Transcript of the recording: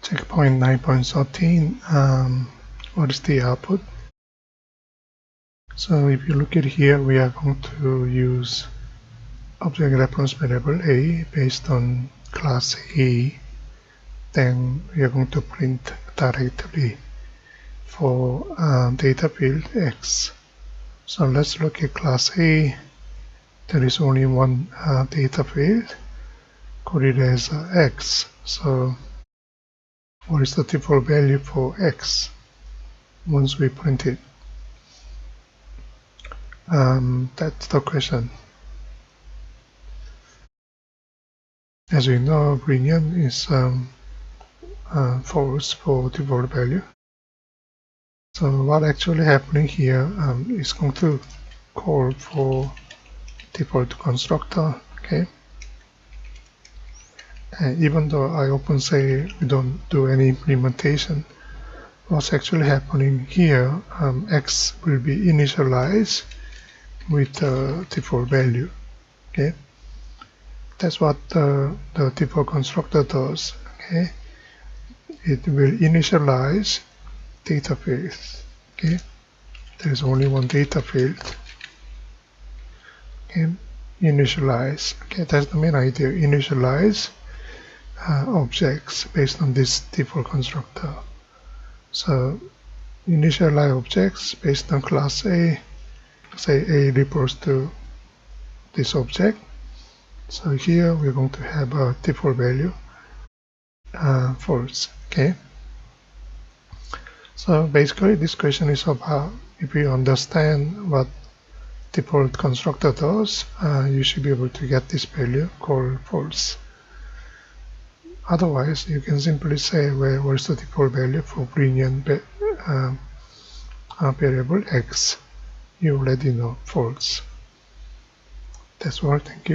Checkpoint 9.13. What is the output? So if you look at here, we are going to use object reference variable A based on class A. Then we are going to print directly for data field X. So let's look at class A. There is only one data field coded as X. So what is the default value for X once we print it? That's the question. As we know, boolean is false for default value. So what actually happening here is going to call for default constructor. Okay. And even though I often say we don't do any implementation, what's actually happening here, X will be initialized with the default value. Okay, that's what the default constructor does. Okay, it will initialize data field. Okay, there is only one data field. Okay, initialize. Okay, that's the main idea. Initialize objects based on this default constructor. So initialize objects based on class A. Say A refers to this object. So here we're going to have a default value false. Okay. So basically this question is about, if you understand what default constructor does, you should be able to get this value called false. Otherwise, you can simply say where's the default value for boolean variable X. You already know false. That's all. Thank you.